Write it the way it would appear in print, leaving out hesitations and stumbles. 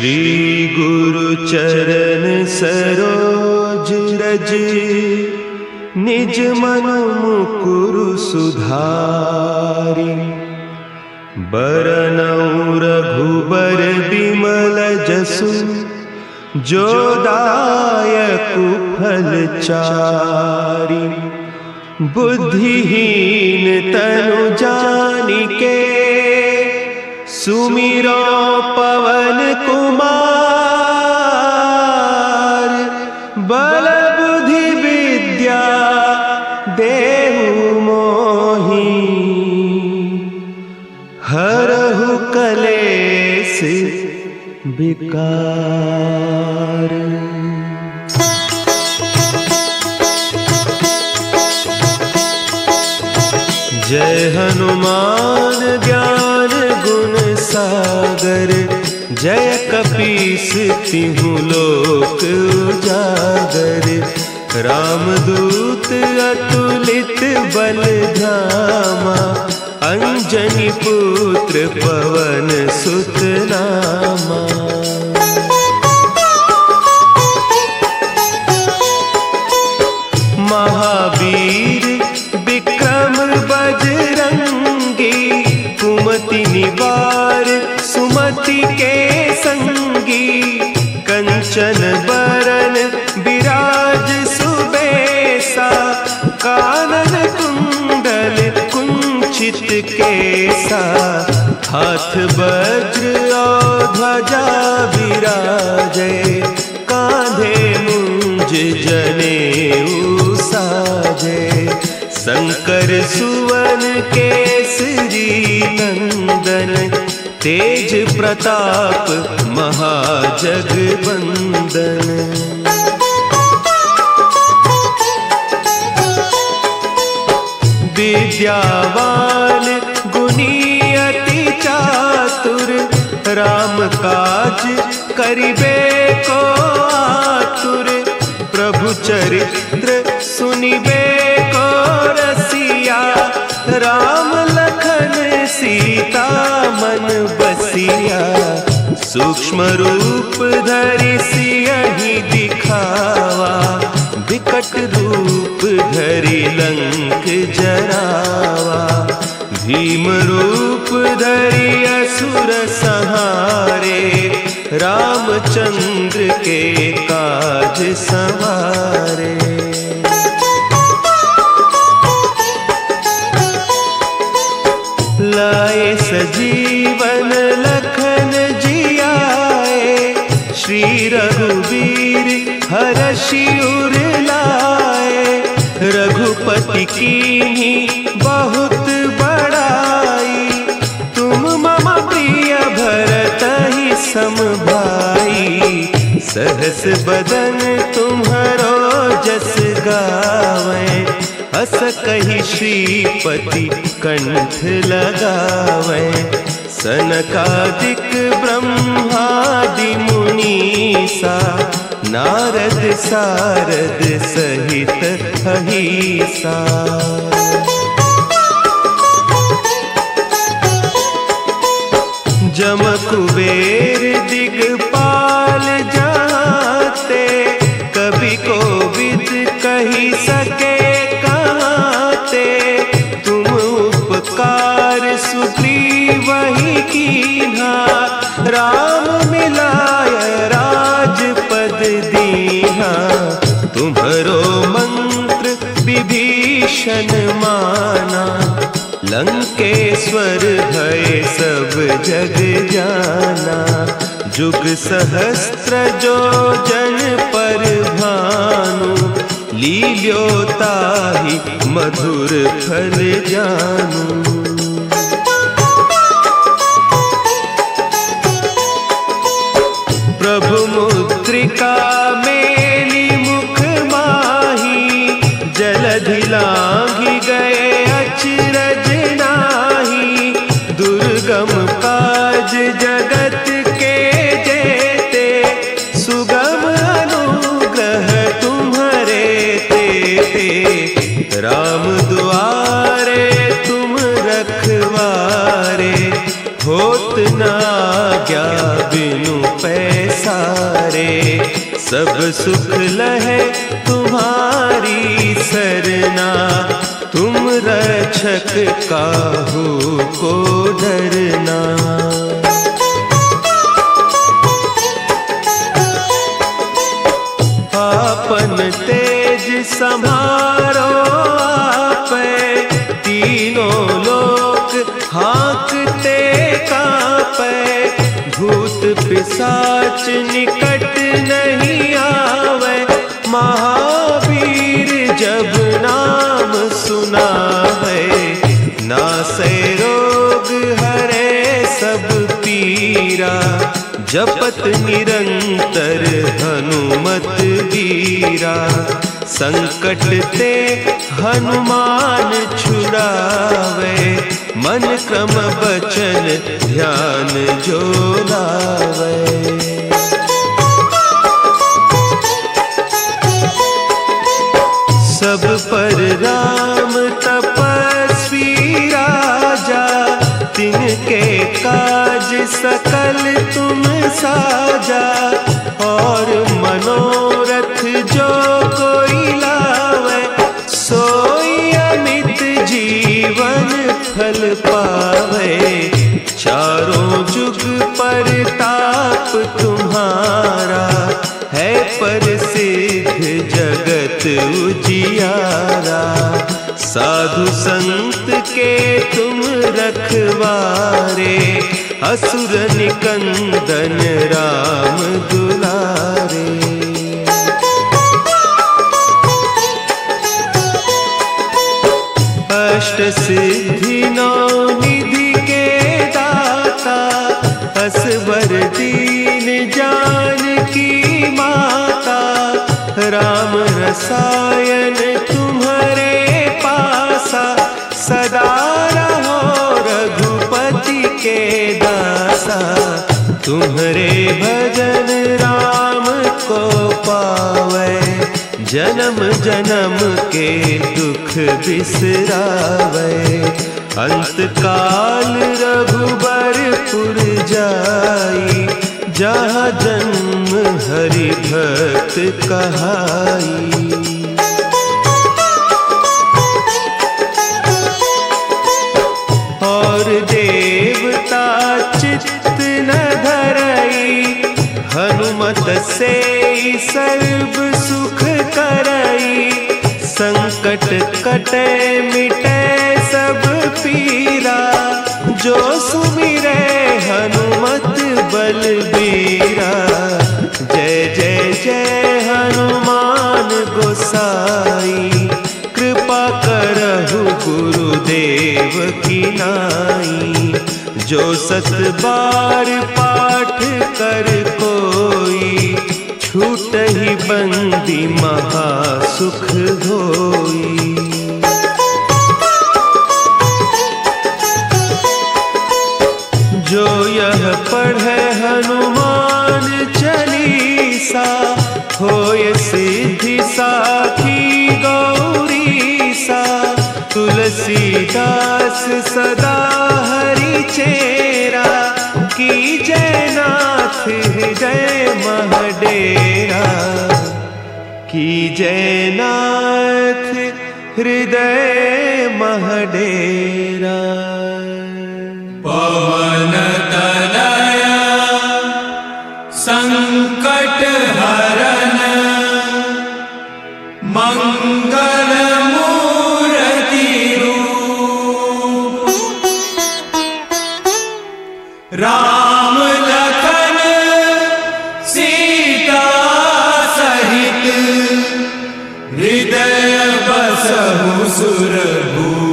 श्री गुरु चरण सरोज रज, निज मन मुकुरु सुधारि। बरनउँ रघुबर बिमल जसु, जो दायकु फल चारि। बुद्धिहीन तनु जानिके, सुमिरो पवन कुमार। बल बुद्धि विद्या देहु मोहि, हरहु कलेस विकार। जय हनुमान ज्ञान गुण सागर, जय कपीस तिहु लोक उजागर। रामदूत अतुलित बल धामा, अंजनी पुत्र पवन सुत नामा। महावीर विक्रम बजरंगी, कुमति निवार सुमति के संगी। कंचन बरन विराज सुबेसा, कानन कुंडल कुंचित केसा। हाथ वज्र और ध्वजा विराजे, कांधे मुंज जनेऊ साजे। शंकर सुवन केसरी नंदन, तेज प्रताप महाजगवंदन। विद्यावान गुणी अति चातुर, राम काज करिबे को आतुर। प्रभु चरित्र सुनिबे को रसिया, राम लखन सीता मन बसिया। सूक्ष्म रूप धरि सियहि दिखावा, विकट रूप धरि लंक जरावा। भीम रूप धरि असुर संहारे, रामचंद्र के काज सवारे। लाए सजीवन लखन जियाए, श्री रघुवीर हरषि उर लाए। रघुपति कीन्ही बहुत बड़ाई, तुम मम प्रिय भरतहि सम भाई। सहस बदन तुम्हरो जस गावें, हस कहि श्रीपति कंठ लगावें। सनकादिक ब्रह्मादि मुनीसा, नारद सारद सहित अहीसा। जम कुबेर दिगपाल जाते, कवि कोविद कहि सके कहते। तुम उपकार सुग्रीवहि कीन्हा, राम मिलाय राजपद दीन्हा। तुम्हरो मंत्र विभीषण माना, लंकेश्वर भय सब जग जाना। जुग सहस्त्र जो जन पर भानु, लील्यो ताहि मधुर फल जानू। प्रभु मुद्रिका मेली मुख माही, जलधि लांघि गए अचरज नाही। दुर्गम काज जगत के जेते, सुगम अनुग्रह तुम्हरे तेते। राम दुआरे तुम रखवारे, होत न आज्ञा बिनु पैसारे। सब सुख लहे तुम्हारी सरना, तुम रक्षक काहू को डरना। आपन तेज संभारो आपे, तीनों लोक हाँकते कांपे। भूत पिशाच निकट नहीं आवे, महावीर जब नाम सुनावे। नासै रोग हरे सब पीरा, जपत निरंतर हनुमत वीरा। संकट ते हनुमान छुड़ावे, मन क्रम बचन ध्यान जो लावे। सब पर राम तपस्वी राजा, तिनके काज सकल तुम साजा। और मनोरथ जो कोई लावे, सोई अमित जीवन फल पावे। चारों जुग परताप तुम्हारा, है प्रसिद्ध जगत उजियारा। साधु संत के तुम रखवारे, असुर निकंदन राम दुलारे। अष्ट सिद्धि नौ निधि के दाता, असवर दीन जानकी माता। राम रसायन तुम्हारे पासा, सदा रहो रघुपति के दासा। तुम्हारे भजन राम को पावे, जन्म जन्म के दुख बिसरावे। अंत काल रघुबरपुर जाई, जहाँ जन्म हरि भक्त कहाई। और देवता चित्त न धरई, हनुमत से सर्व सुख करई। संकट कटे मिटे सब पीरा, जो सुमिरे हनुमत बलबीरा। जय जय जय हनुमान गोसाई, कृपा करहु गुरुदेव की नाई। जो सत बार पाठ कर कोई, छूट ही बंदी महासुख होई। जो यह पढ़े हनुमान चालीसा, होय सिद्धि साखी गौरीसा। तुलसीदास सदा हरि चेरा, की जयनाथ हृदय महडेरा। की जयनाथ हृदय महडेरा। पवन तनया संकट हरन, मंगल मूर्ति रूप। राम लखन सीता सहित, हृदय बसहु सुरभूप।